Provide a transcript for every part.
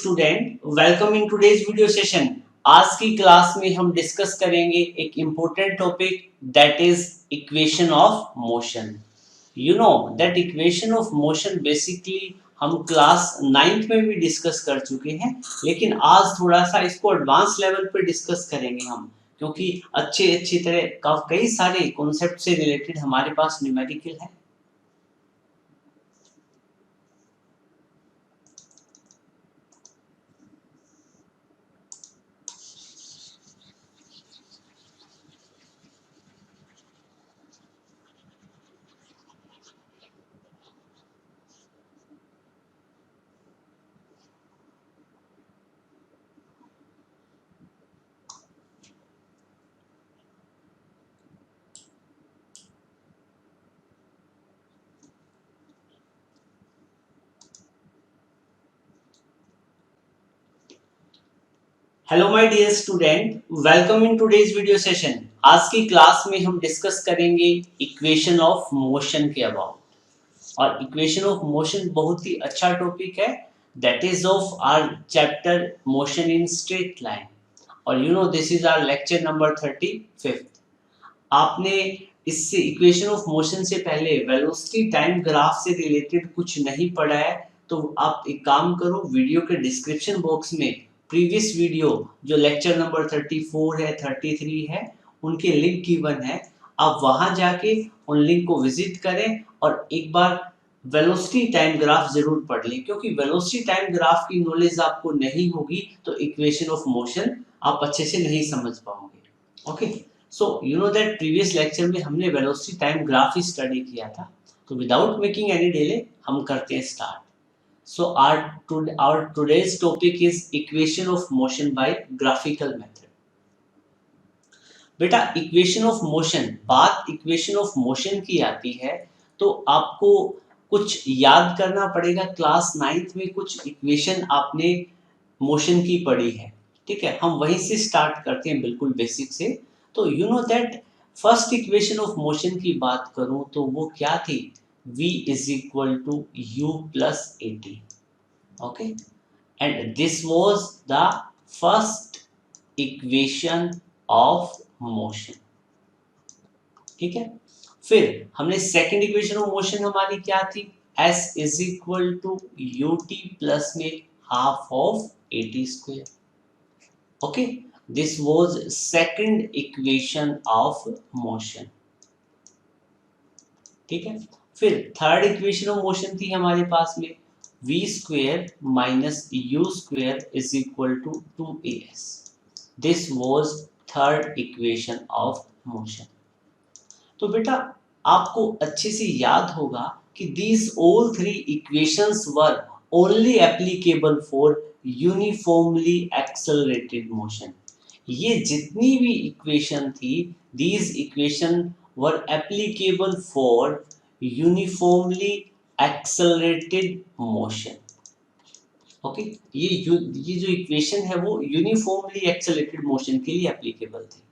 Student, welcome in today's video session. आज की class में हम डिस्कस करेंगे एक important topic that is equation of motion. You know that equation of motion basically हम class 9th में भी डिस्कस कर चुके हैं, लेकिन आज थोड़ा सा इसको एडवांस लेवल पर डिस्कस करेंगे हम, क्योंकि अच्छी तरह कई सारे कॉन्सेप्ट से रिलेटेड हमारे पास न्यूमेरिकल है। Hello my dear student, welcome in today's video session. आज की क्लास में हम डिस्कस करेंगे इक्वेशन ऑफ मोशन के अबाउट। और इक्वेशन ऑफ मोशन बहुत ही अच्छा टॉपिक है, that is of our chapter motion in straight line. और you know this is our lecture number 35। आपने इससे इक्वेशन ऑफ मोशन से पहले वेलोसिटी टाइम ग्राफ से रिलेटेड कुछ नहीं पढ़ा है, तो आप एक काम करो, वीडियो के डिस्क्रिप्शन बॉक्स में प्रीवियस वीडियो जो लेक्चर नंबर 34 है, 33 है, उनके लिंक गिवन है। आप वहां जाके उन लिंक को विजिट करें और एक बार वेलोसिटी टाइम ग्राफ जरूर पढ़ लें, क्योंकि वेलोसिटी टाइम ग्राफ की नॉलेज आपको नहीं होगी तो इक्वेशन ऑफ मोशन आप अच्छे से नहीं समझ पाओगे। Okay, so you know that previous lecture में हमने वेलोसिटी टाइम ग्राफ ही स्टडी किया था। तो विदाउट मेकिंग एनी डिले हम करते हैं start. So our today's topic is equation of motion by graphical method. बेटा इक्वेशन ऑफ मोशन, बात इक्वेशन ऑफ मोशन की आती है तो आपको कुछ याद करना पड़ेगा। क्लास 9th में कुछ इक्वेशन आपने मोशन की पढ़ी है, ठीक है, हम वहीं से स्टार्ट करते हैं बिल्कुल बेसिक से। तो you know that first equation of motion की बात करूं तो वो क्या थी, v is equal to u plus at। okay, and this was the first equation of motion। ठीक है, फिर हमने सेकंड इक्वेशन ऑफ मोशन हमारी क्या थी, s is equal to ut plus में half of at square. Okay, this was second equation of motion. ठीक है, फिर थर्ड इक्वेशन ऑफ मोशन थी हमारे पास में v square minus u square is equal to 2as। This was third equation of motion. तो बेटा आपको अच्छे से याद होगा कि these all three equations were only applicable for uniformly accelerated motion। ये जितनी भी इक्वेशन थी, these equation were applicable for uniformly accelerated motion। Okay, ये जो इक्वेशन है वो यूनिफॉर्मली एक्सेलरेटेड मोशन के लिए एप्लीकेबल थी।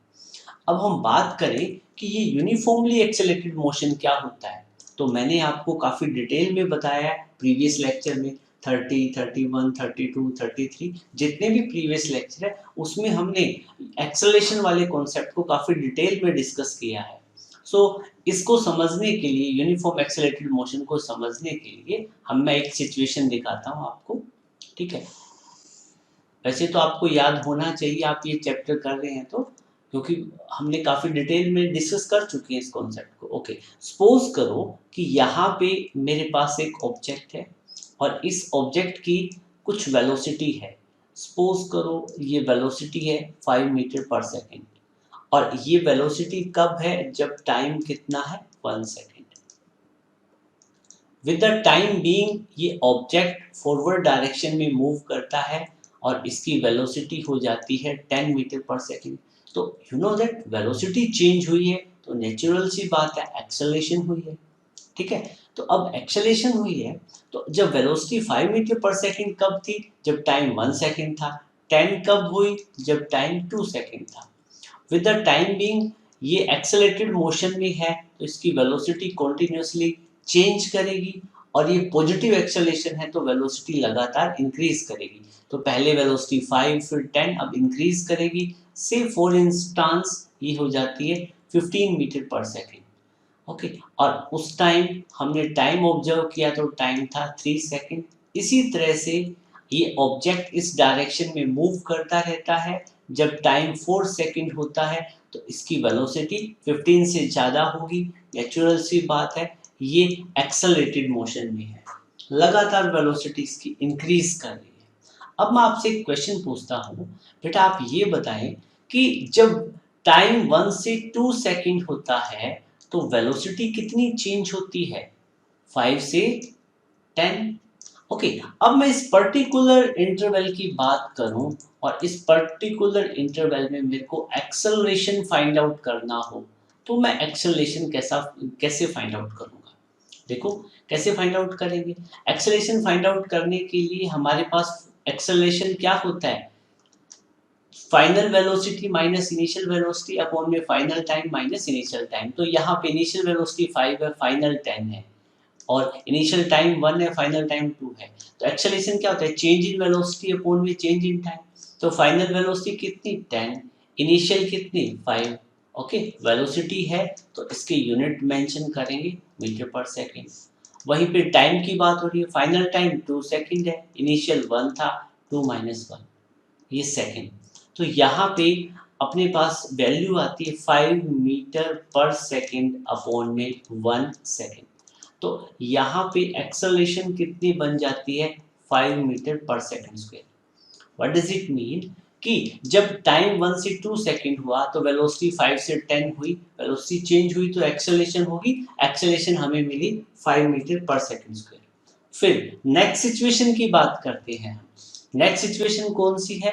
अब हम बात करें कि ये यूनिफॉर्मली एक्सेलरेटेड मोशन क्या होता है, तो मैंने आपको काफी डिटेल में बताया प्रीवियस लेक्चर में 30, 31, 32, 33 जितने भी प्रीवियस लेक्चर है उसमें हमने एक्सेलरेशन वाले कॉन्सेप्ट को काफी डिटेल में डिस्कस किया है। सो इसको समझने के लिए, यूनिफॉर्म एक्सेलरेटेड मोशन को समझने के लिए मैं एक सिचुएशन दिखाता हूँ आपको। ठीक है, वैसे तो आपको याद होना चाहिए, आप ये चैप्टर कर रहे हैं तो, क्योंकि हमने काफी डिटेल में डिस्कस कर चुके हैं इस कॉन्सेप्ट को। ओके, सपोज करो कि यहाँ पे मेरे पास एक ऑब्जेक्ट है और इस ऑब्जेक्ट की कुछ वेलोसिटी है। सपोज करो ये वेलोसिटी है 5 मीटर पर सेकेंड, और ये वेलोसिटी कब है, जब टाइम कितना है, 1 second. With the time being ये ऑब्जेक्ट फॉरवर्ड डायरेक्शन में मूव करता है और इसकी वेलोसिटी हो जाती है 10 मीटर पर सेकेंड। तो you know that velocity change हुई है तो नेचुरल सी बात है एक्सेलरेशन हुई है। ठीक है, तो अब एक्सेलरेशन हुई है तो जब वेलोसिटी 5 मीटर पर सेकेंड कब थी, जब टाइम 1 सेकेंड था। 10 कब हुई, जब टाइम 2 सेकेंड था। विद द टाइम बीइंग ये एक्सेलरेटेड मोशन में है तो इसकी वेलोसिटी कॉन्टिन्यूसली चेंज करेगी और ये पॉजिटिव एक्सेलरेशन है तो वेलोसिटी लगातार इंक्रीज करेगी। तो पहले वेलोसिटी 5 फिर 10 अब इंक्रीज करेगी। से फॉर इंस्टांस ये हो जाती है 15 मीटर पर सेकेंड। ओके, और उस टाइम हमने टाइम ऑब्जर्व किया तो टाइम था 3 सेकेंड। इसी तरह से ये ऑब्जेक्ट इस डायरेक्शन में मूव करता रहता है। जब टाइम 4 सेकेंड होता है तो इसकी वेलोसिटी 15 से ज़्यादा होगी। नेचुरल सी बात है, ये एक्सेलरेटेड मोशन में है, लगातार वेलोसिटी इसकी इंक्रीज कर रही है। अब मैं आपसे एक क्वेश्चन पूछता हूँ, बेटा आप ये बताएं कि जब टाइम 1 से 2 सेकेंड होता है तो वेलोसिटी कितनी चेंज होती है? 5 से 10। ओके, अब मैं इस पर्टिकुलर इंटरवल की बात करूं और इस पर्टिकुलर इंटरवल में मेरे को एक्सेलरेशन फाइंड आउट करना हो तो मैं एक्सेलरेशन कैसे फाइंड आउट करूंगा? देखो कैसे फाइंड आउट करेंगे। एक्सेलरेशन फाइंड आउट करने के लिए हमारे पास एक्सेलरेशन क्या होता है? Final velocity minus initial velocity upon में final time minus initial time. तो यहाँ पे इनिशियल वेलोसिटी 5 है, फाइनल 10 है और इनिशियल टाइम 1 है, फाइनल टाइम 2 है। तो एक्सेलरेशन क्या होता है? चेंज इन वेलोसिटी अपॉन में चेंज इन टाइम। तो फाइनल वेलोसिटी कितनी? 10, इनिशियल कितनी? 5। ओके, वेलोसिटी है तो इसके यूनिट मेंशन करेंगे मीटर पर सेकेंड। वहीं पे टाइम की बात हो रही है, फाइनल टाइम 2 सेकेंड है, इनिशियल 1 था, 2 माइनस 1 ये सेकेंड। तो यहाँ पे अपने पास वैल्यू आती है 5 मीटर पर सेकेंड अपॉन में 1 सेकेंड। तो यहाँ पे एक्सेलरेशन कितनी बन जाती है? 5 मीटर पर second square. What does it mean कि जब टाइम 1 से 2 सेकेंड हुआ तो वेलोसिटी 5 से 10 हुई, वेलोसिटी चेंज हुई तो एक्सेलरेशन होगी, एक्सेलरेशन हमें मिली 5 मीटर पर सेकेंड स्क्वायर। फिर नेक्स्ट सिचुएशन की बात करते हैं। नेक्स्ट सिचुएशन कौन सी है?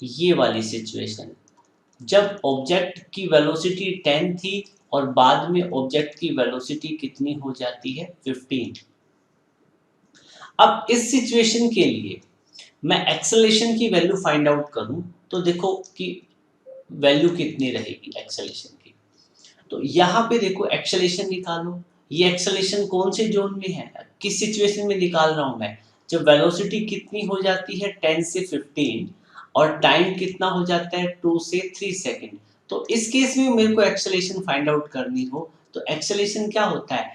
ये वाली सिचुएशन, जब ऑब्जेक्ट की वेलोसिटी 10 थी और बाद में ऑब्जेक्ट की वेलोसिटी कितनी हो जाती है? 15। अब इस सिचुएशन के लिए मैं एक्सेलरेशन की वैल्यू फाइंड आउट करूं तो देखो कि वैल्यू कितनी रहेगी एक्सेलरेशन की। तो यहाँ पे देखो एक्सेलरेशन निकालो। ये एक्सेलरेशन कौन से जोन में है, किस सिचुएशन में निकाल रहा हूं मैं? जब वेलोसिटी कितनी हो जाती है 10 से 15 और टाइम कितना हो जाता है 2 से 3 सेकेंड। तो इस केस में मेरे को एक्सेलरेशन फाइंड आउट करनी हो तो एक्सेलरेशन क्या होता है?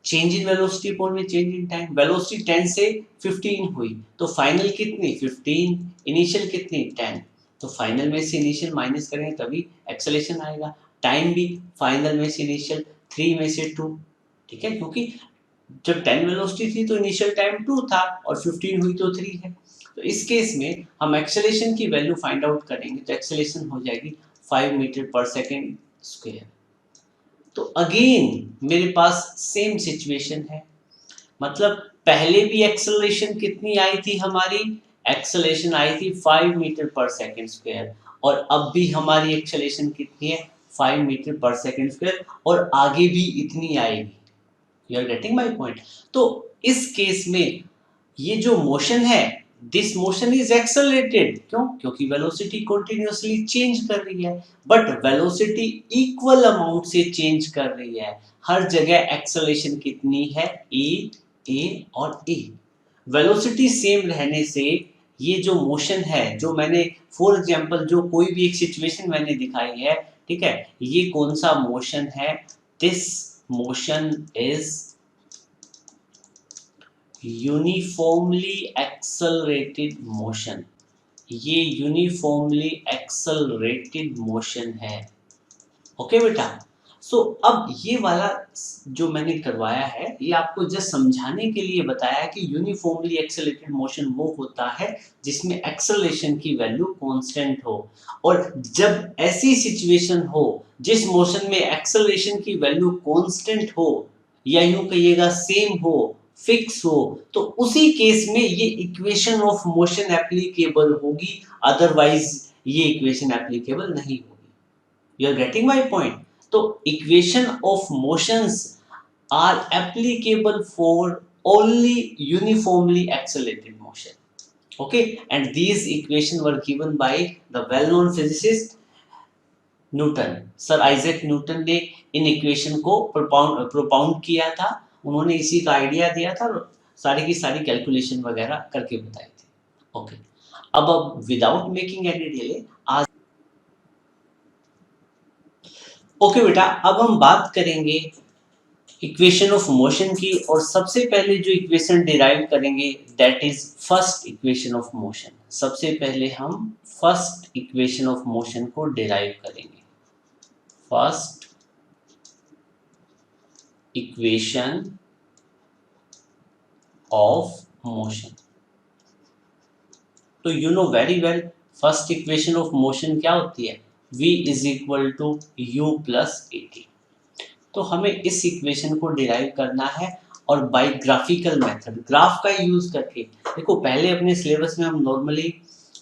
चेंज इन वेलोसिटी अपॉन में चेंज इन टाइम। वेलोसिटी 10 से 15 हुई तो फाइनल कितनी? 15, इनिशियल कितनी? 10। तो फाइनल में से इनिशियल माइनस करेंगे तभी एक्सेलरेशन आएगा। टाइम भी फाइनल में से इनिशियल 3 में से 2, ठीक है, क्योंकि जब 10 वेलोसिटी थी तो इनिशियल टाइम 2 था और 15 हुई तो 3 है। तो इस केस में हम एक्सेलरेशन की वैल्यू फाइंड आउट करेंगे तो एक्सेलरेशन हो जाएगी 5 मीटर पर सेकेंड स्क्वायर। तो अगेन मेरे पास सेम सिचुएशन है, मतलब पहले भी एक्सेलरेशन कितनी आई थी हमारी? एक्सेलरेशन आई थी 5 मीटर पर सेकेंड स्क्वायर और अब भी हमारी एक्सेलरेशन कितनी है? 5 मीटर पर सेकेंड स्क्वायर और आगे भी इतनी आएगी। You are getting my point? तो इस केस में ये जो मोशन है, दिस मोशन इज एक्सेलरेटेड। क्यों? क्योंकि वेलोसिटी कंटिन्यूअसली चेंज कर रही है, बट वेलोसिटी इक्वल अमाउंट से चेंज कर रही है। हर जगह एक्सेलरेशन कितनी है? ए और ए। वेलोसिटी सेम रहने से ये जो मोशन है, जो मैंने फॉर एग्जांपल जो कोई भी एक सिचुएशन मैंने दिखाई है, ठीक है, ये कौन सा मोशन है? This motion is uniformly accelerated motion. ये यूनिफॉर्मली एक्सेलरेटेड मोशन है। ओके बेटा, सो अब ये वाला जो मैंने करवाया है ये आपको जस्ट समझाने के लिए बताया कि यूनिफॉर्मली एक्सेलरेटेड मोशन वो होता है जिसमें एक्सेलरेशन की वैल्यू कांस्टेंट हो। और जब ऐसी सिचुएशन हो जिस मोशन में एक्सेलरेशन की वैल्यू कांस्टेंट हो या यूं कहिएगा सेम हो, फिक्स हो, तो उसी केस में ये इक्वेशन ऑफ मोशन एप्लीकेबल होगी, अदरवाइज ये इक्वेशन एप्लीकेबल नहीं होगी। You are getting my point? तो equation of motions are applicable for only uniformly accelerated motion. Okay, and these equations were given by the well-known physicist Newton. Sir Isaac Newton ने in equation को प्रोपाउंड किया था उन्होंने इसी का idea दिया था और सारी की सारी कैलकुलेशन वगैरह करके बताई थी। ओके, अब विदाउट मेकिंग एनी डिले आज ओके बेटा, अब हम बात करेंगे इक्वेशन ऑफ मोशन की, और सबसे पहले जो इक्वेशन डिराइव करेंगे that is first equation of motion. सबसे पहले हम फर्स्ट इक्वेशन ऑफ मोशन को डिराइव करेंगे। फर्स्ट इक्वेशन ऑफ मोशन, तो you know very well first equation of motion क्या होती है, v is equal to u plus a t. तो हमें इस इक्वेशन को डिराइव करना है और बाय ग्राफिकल मेथड, ग्राफ का यूज करके। देखो पहले अपने सिलेबस में हम नॉर्मली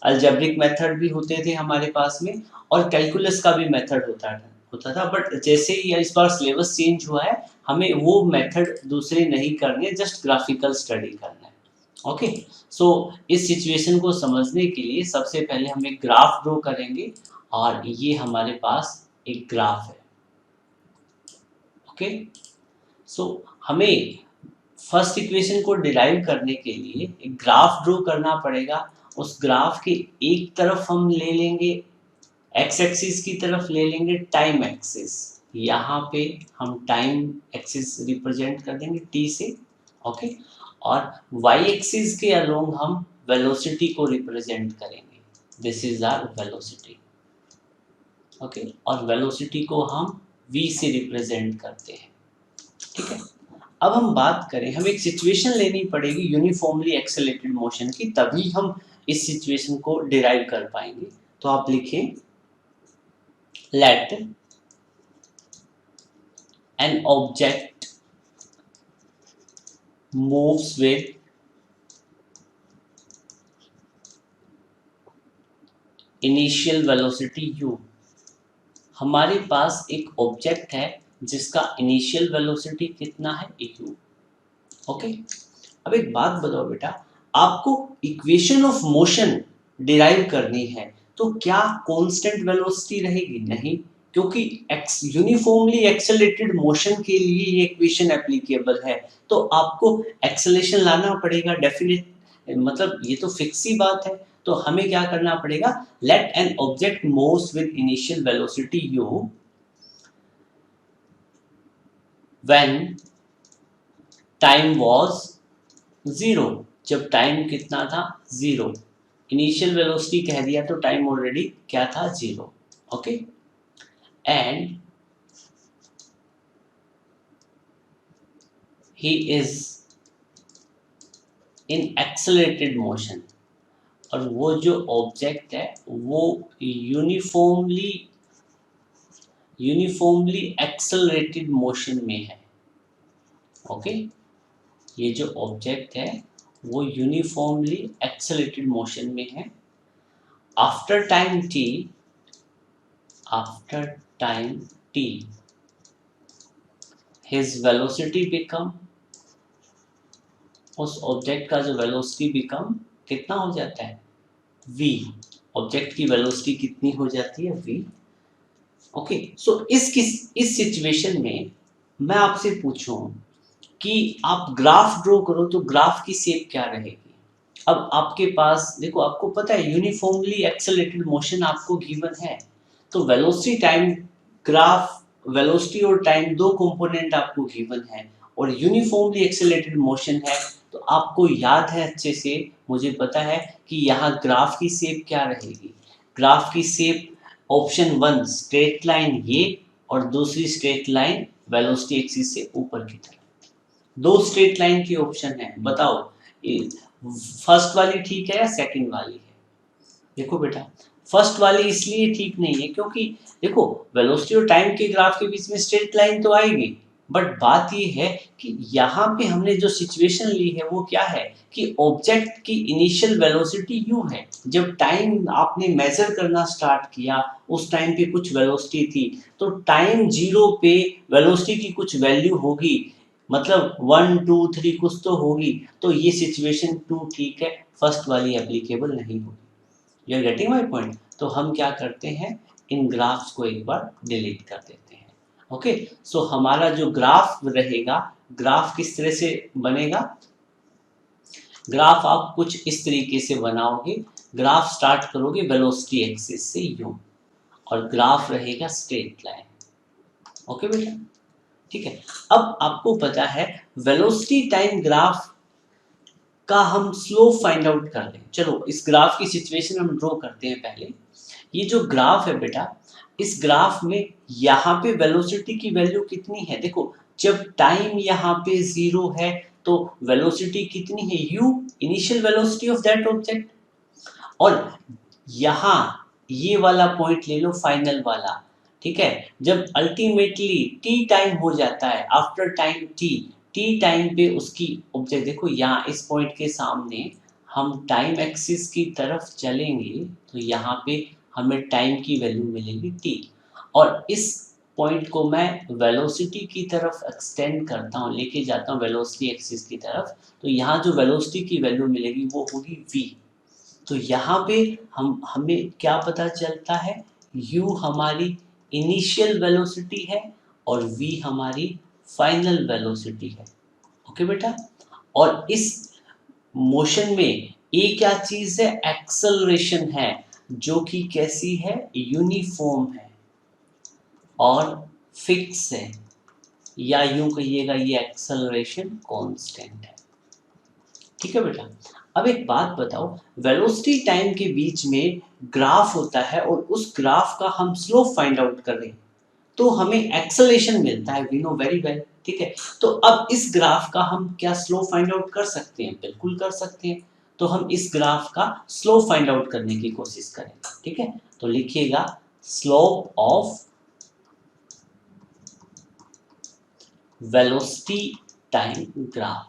अलजेब्रिक मेथड भी होते थे हमारे पास में, और कैलकुलस का भी मेथड होता था, बट जैसे ही इस बार सिलेबस चेंज हुआ है हमें वो मेथड दूसरे नहीं करने, जस्ट ग्राफिकल स्टडी करना है। ओके, सो इस सिचुएशन को समझने के लिए सबसे पहले हम एक ग्राफ ड्रॉ करेंगे, और ये हमारे पास एक ग्राफ है। ओके, सो हमें फर्स्ट इक्वेशन को डिराइव करने के लिए एक ग्राफ ड्रॉ करना पड़ेगा। उस ग्राफ के एक तरफ हम ले लेंगे, एक्स एक्सिस की तरफ ले लेंगे टाइम एक्सिस, यहाँ पे हम टाइम एक्सिस रिप्रेजेंट कर देंगे टी से। ओके, और वाई एक्सिस के अलोंग हम वेलोसिटी को रिप्रेजेंट करेंगे, this is our velocity. Okay, और वेलोसिटी को हम v से रिप्रेजेंट करते हैं। ठीक है, अब हम बात करें, हम एक सिचुएशन लेनी पड़ेगी यूनिफॉर्मली एक्सेलरेटेड मोशन की, तभी हम इस सिचुएशन को डिराइव कर पाएंगे। तो आप लिखें let an object moves with initial velocity u। हमारे पास एक ऑब्जेक्ट है जिसका इनिशियल वेलोसिटी कितना है, u। ओके, अब एक बात बताओ बेटा, आपको इक्वेशन ऑफ मोशन डिराइव करनी है तो क्या कांस्टेंट वेलोसिटी रहेगी? नहीं, क्योंकि यूनिफॉर्मली एक्सेलरेटेड मोशन के लिए ये इक्वेशन एप्लीकेबल है, तो आपको एक्सेलरेशन लाना पड़ेगा डेफिनेट, मतलब ये तो फिक्स ही बात है। तो हमें क्या करना पड़ेगा, let an object moves with initial velocity u when time was 0, जब टाइम कितना था, 0। इनिशियल वेलोसिटी कह दिया तो टाइम ऑलरेडी क्या था, 0। Okay, and he is in accelerated motion, और वो जो ऑब्जेक्ट है वो यूनिफॉर्मली एक्सेलरेटेड मोशन में है। ओके, ये जो ऑब्जेक्ट है वो यूनिफॉर्मली एक्सेलरेटेड मोशन में है। After time t his velocity become, उस ऑब्जेक्ट का जो वेलोसिटी बिकम कितना हो जाता है, v। ऑब्जेक्ट की वेलोसिटी कितनी हो जाती है, v। ओके, सो इस सिचुएशन में मैं आपसे पूछूं कि आप ग्राफ ड्रॉ करो तो ग्राफ की शेप क्या रहेगी। अब आपके पास देखो, आपको पता है यूनिफॉर्मली एक्सेलरेटेड मोशन आपको गिवन है, तो वेलोसिटी टाइम ग्राफ, वेलोसिटी और टाइम दो कंपोनेंट आपको गिवन है, और यूनिफॉर्मली एक्सेलरेटेड मोशन है, तो आपको याद है अच्छे से, मुझे पता है कि यहाँ ग्राफ की शेप क्या रहेगी। ग्राफ की शेप ऑप्शन 1 स्ट्रेट लाइन ये, और दूसरी स्ट्रेट लाइन वेलोसिटी एक्सिस से ऊपर की तरफ। दो स्ट्रेट लाइन की ऑप्शन है, बताओ फर्स्ट वाली ठीक है या सेकंड वाली है। देखो बेटा, फर्स्ट वाली इसलिए ठीक नहीं है क्योंकि देखो वेलोसिटी और टाइम के ग्राफ के बीच में स्ट्रेट लाइन तो आएगी, बट बात ये है कि यहाँ पे हमने जो सिचुएशन ली है वो क्या है कि ऑब्जेक्ट की इनिशियल वेलोसिटी u है। जब टाइम आपने मेजर करना स्टार्ट किया उस टाइम पे कुछ वेलोसिटी थी, तो टाइम 0 पे वेलोसिटी की कुछ वैल्यू होगी, मतलब 1 2 3 कुछ तो होगी, तो ये सिचुएशन 2 ठीक है, फर्स्ट वाली एप्लीकेबल नहीं होगी। You are getting my point. तो हम क्या करते हैं, इन ग्राफ्स को एक बार डिलीट कर देते हैं। ओके, सो हमारा जो ग्राफ रहेगा ग्राफ किस तरह से बनेगा, ग्राफ आप कुछ इस तरीके से बनाओगे, ग्राफ स्टार्ट करोगे वेलोसिटी एक्सिस से यूं, और ग्राफ रहेगा स्ट्रेट लाइन। ओके बेटा, ठीक है। अब आपको पता है वेलोसिटी टाइम ग्राफ का हम स्लोप फाइंड आउट कर लें। चलो इस ग्राफ की सिचुएशन हम ड्रॉ करते हैं पहले। ये जो ग्राफ है बेटा, इस ग्राफ में यहाँ पे वेलोसिटी की वैल्यू कितनी है, देखो जब टाइम यहाँ पे 0 है तो वेलोसिटी कितनी है, u, initial velocity of that object. और यहाँ ये वाला पॉइंट ले लो, फाइनल वाला, ठीक है। जब अल्टीमेटली t टाइम हो जाता है, आफ्टर टाइम t टाइम पे उसकी ऑब्जेक्ट, देखो यहाँ इस पॉइंट के सामने हम टाइम एक्सिस की तरफ चलेंगे तो यहाँ पे हमें टाइम की वैल्यू मिलेगी t, और इस पॉइंट को मैं वेलोसिटी की तरफ एक्सटेंड करता हूँ, लेके जाता हूँ वेलोसिटी एक्सिस की तरफ, तो यहाँ जो वेलोसिटी की वैल्यू मिलेगी वो होगी v। तो यहाँ पे हमें क्या पता चलता है, u हमारी इनिशियल वेलोसिटी है और v हमारी फाइनल वेलोसिटी है। ओके बेटा, और इस मोशन में a क्या चीज है, एक्सेलरेशन है, जो कि कैसी है, यूनिफॉर्म है और फिक्स है, या यूं कहिएगा ये एक्सेलरेशन कांस्टेंट है। ठीक है बेटा, अब एक बात बताओ, वेलोसिटी टाइम के बीच में ग्राफ होता है और उस ग्राफ का हम स्लोप फाइंड आउट कर रहे हैं तो हमें एक्सेलरेशन मिलता है, वी नो वेरी वेल, ठीक है। तो अब इस ग्राफ का हम क्या स्लोप फाइंड आउट कर सकते हैं, बिल्कुल कर सकते हैं। तो हम इस ग्राफ का स्लोप फाइंड आउट करने की कोशिश करेंगे, ठीक है। तो लिखिएगा slope of velocity time graph.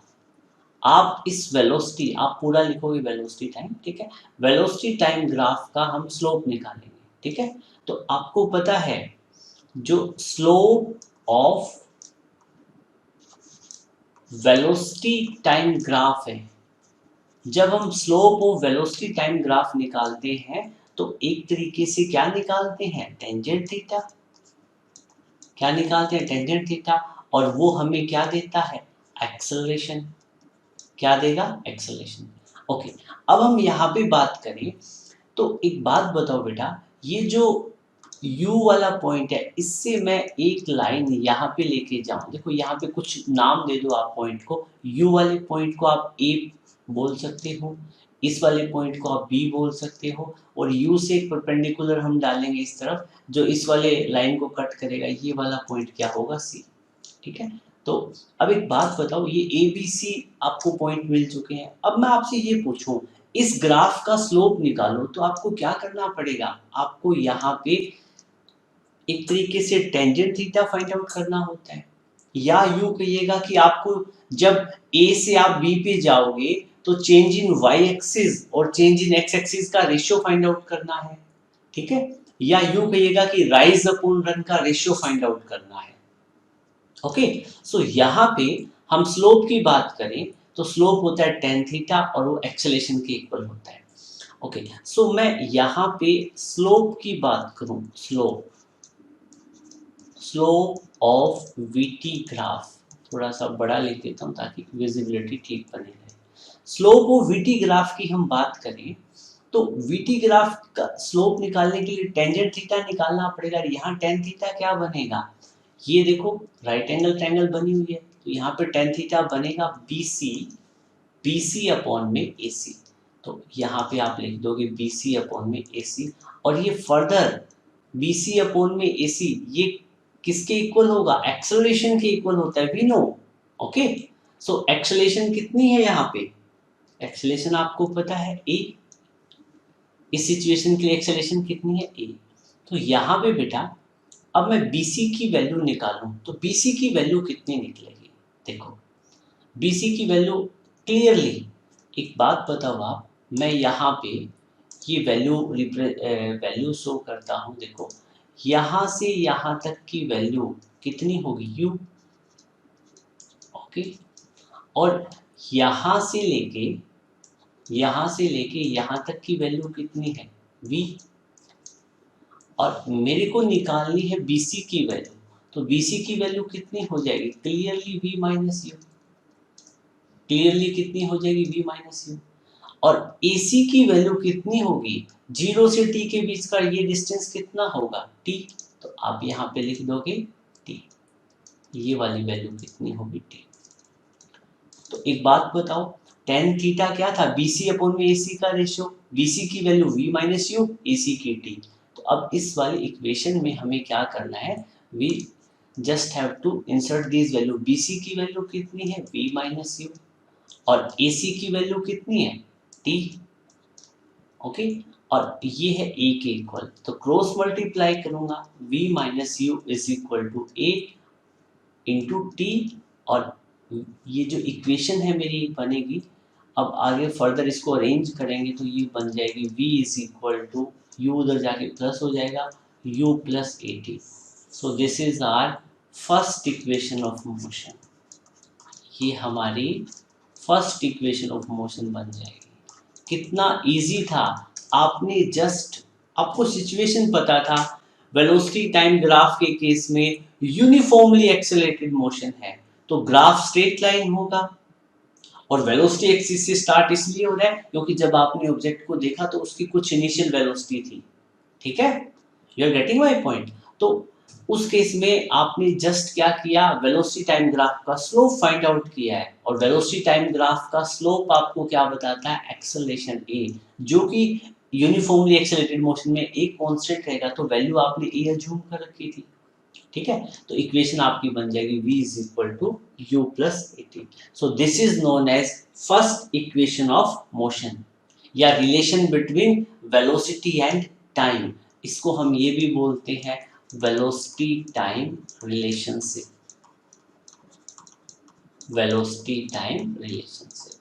आप इस वेलोसिटी, आप पूरा लिखोगे वेलोसिटी टाइम, ठीक है। वेलोसिटी टाइम ग्राफ का हम स्लोप निकालेंगे, ठीक है। तो आपको पता है जो slope of velocity time graph है, जब हम slope of velocity time graph निकालते हैं तो एक तरीके से क्या निकालते हैं, टेंजेंट थीटा। क्या निकालते हैं, टेंजेंट थीटा, और वो हमें क्या देता है, एक्सेलरेशन। क्या देगा, एक्सेलरेशन। ओके, अब हम यहाँ पे बात करें तो एक बात बताओ बेटा, ये जो u वाला पॉइंट है, इससे मैं एक लाइन यहाँ पे लेके जाऊं, देखो यहाँ पे कुछ नाम दे दो आप पॉइंट को, u वाले पॉइंट को आप a बोल सकते हो, इस वाले पॉइंट को आप b बोल सकते हो, और u से एक परपेंडिकुलर हम डालेंगे इस तरफ, जो इस वाले लाइन को कट करेगा, ये वाला पॉइंट क्या होगा, c, ठीक है। तो अब एक बात बताओ, ये ए बी सी आपको पॉइंट मिल चुके हैं, अब मैं आपसे ये पूछूं इस ग्राफ का स्लोप निकालो, तो आपको क्या करना पड़ेगा, आपको यहाँ पे एक तरीके से टेंजेंट थीटा फाइंड आउट करना होता है, या यूं कहिएगा कि आपको जब ए से आप बी पे जाओगे तो चेंज इन वाई एक्सिस और चेंज इन एक्स एक्सिस का रेशियो फाइंड आउट करना है, ठीक है। या यूं कहिएगा कि राइज अपॉन रन का रेशियो फाइंड आउट करना है। ओके, सो यहाँ पे हम स्लोप की बात करें तो स्लोप होता है टेन थीटा और वो एक्सेलरेशन के इक्वल होता है। ओके, सो मैं यहाँ पे स्लोप की बात करूं, स्लोप ऑफ वीटी ग्राफ, थोड़ा सा बड़ा लिख देता हूँ ताकि विजिबिलिटी ठीक बनी रहे। स्लोप ऑफ वीटी ग्राफ की हम बात करें तो वीटी ग्राफ का स्लोप निकालने के लिए टेंजेंट थीटा निकालना पड़ेगा। यहाँ टेन थीटा क्या बनेगा, ये देखो राइट एंगल ट्रायंगल बनी हुई है, तो यहाँ पे टेन थीटा बनेगा BC अपॉन में AC। तो यहाँ पे आप लिख दोगे BC अपॉन में AC, और ये फर्दर BC अपॉन में AC ये किसके इक्वल होगा, एक्सेलरेशन के इक्वल होता है, we know. Okay, so acceleration कितनी है, यहाँ पे एक्सेलरेशन आपको पता है A, इस सिचुएशन के लिए एक्सेलरेशन कितनी है A। तो यहाँ पे बेटा अब मैं BC की वैल्यू निकालूं तो BC की वैल्यू कितनी निकलेगी, देखो BC की वैल्यू क्लियरली, एक बात बताओ आप, मैं यहाँ पे ये वैल्यू शो करता हूँ, देखो यहाँ से यहाँ तक की वैल्यू कितनी होगी u, ओके, और यहाँ से लेके यहाँ तक की वैल्यू कितनी है v, और मेरे को निकालनी है BC की वैल्यू। तो BC की वैल्यू कितनी हो जाएगी? Clearly V minus you, clearly कितनी हो जाएगी? V minus you. और AC की वैल्यू कितनी होगी? 0 से T के बीच का ये डिस्टेंस कितना होगा? T। तो आप यहाँ पे लिख दोगे T, ये वाली वैल्यू कितनी होगी? T। तो एक बात बताओ, tan थीटा क्या था? BC अपॉन में AC का रेशियो, BC की value V minus you, AC की T। तो अब इस वाली इक्वेशन में हमें क्या करना है? We just have to insert these value. BC की वैल्यू कितनी है? V माइनस यू, और AC की वैल्यू कितनी है? T। ओके, और ये है A के इक्वल, तो क्रॉस मल्टीप्लाई करूंगा, V minus u is equal to A into t, और ये जो इक्वेशन है मेरी बनेगी। अब आगे फर्दर इसको अरेंज करेंगे तो ये बन जाएगी V is equal to, u उधर जाके प्लस हो जाएगा, U plus a t. So this is our first equation of motion. ये हमारी फर्स्ट इक्वेशन ऑफ मोशन बन जाएगी। कितना इजी था, आपने जस्ट, आपको सिचुएशन पता था, वेलोसिटी टाइम ग्राफ के केस में यूनिफॉर्मली एक्सेलरेटेड मोशन है तो ग्राफ स्ट्रेट लाइन होगा, और वेलोसिटी एक्सिस से स्टार्ट इसलिए हो रहा है क्योंकि जब आपने ऑब्जेक्ट को देखा तो उसकी कुछ इनिशियल वेलोसिटी थी। ठीक है, you are getting my point. तो उस केस में आपने जस्ट क्या किया, वेलोसिटी टाइम ग्राफ का स्लोप फाइंड आउट किया है, और वेलोसिटी टाइम ग्राफ का स्लोप आपको क्या बताता है? एक्सेलरेशन a, जो कि यूनिफॉर्मली एक्सेलरेटेड मोशन में एक कांस्टेंट रहेगा, तो वैल्यू आपने a अज्यूम कर रखी थी। ठीक है, तो इक्वेशन आपकी बन जाएगी v is equal to u plus a t. So this is known as first equation of motion, या relation between velocity and time. इसको हम ये भी बोलते हैं velocity time relationship, velocity time relationship.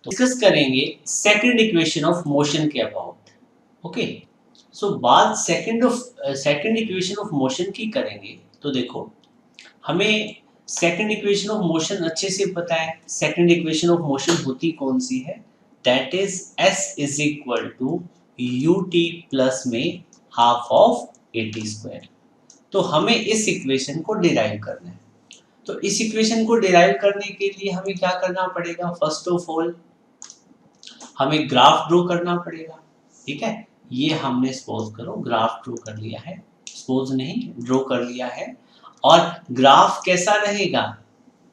तो डिस्कस करेंगे सेकंड इक्वेशन ऑफ मोशन के अबाउट। ओके, सो बात सेकंड इक्वेशन ऑफ मोशन की करेंगे। तो देखो, हमें सेकंड इक्वेशन ऑफ मोशन अच्छे से पता है। सेकंड इक्वेशन ऑफ मोशन होती कौन सी है? That is s is equal to u t plus में half of a t square. तो हमें इस इक्वेशन को डिराइव करना है। तो इस इक्वेशन को डिराइव करने के लिए हमें क्या करना पड़ेगा? फर्स्ट ऑफ ऑल हमें ग्राफ ड्रॉ करना पड़ेगा। ठीक है, ये हमने सपोज करो ग्राफ ड्रॉ कर लिया है, सपोज नहीं, ड्रॉ कर लिया है। और ग्राफ कैसा रहेगा?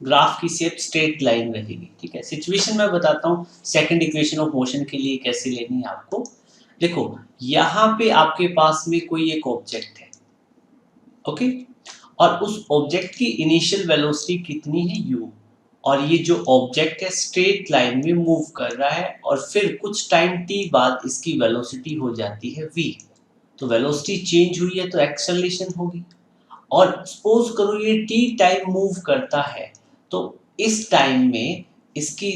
ग्राफ की शेप स्ट्रेट लाइन रहेगी। ठीक है, सिचुएशन मैं बताता हूँ सेकंड इक्वेशन ऑफ मोशन के लिए कैसे लेनी है आपको। देखो, यहाँ पे आपके पास में कोई एक ऑब्जेक्ट है, ओके, और उस ऑब्जेक्ट की इनिशियल वेलोसिटी कितनी है? u, और ये जो ऑब्जेक्ट है स्ट्रेट लाइन में मूव कर रहा है, और फिर कुछ टाइम t बाद इसकी वेलोसिटी हो जाती है v। तो वेलोसिटी चेंज हुई है तो एक्सेलरेशन होगी। और सपोज करो ये t टाइम मूव करता है, तो इस टाइम में इसकी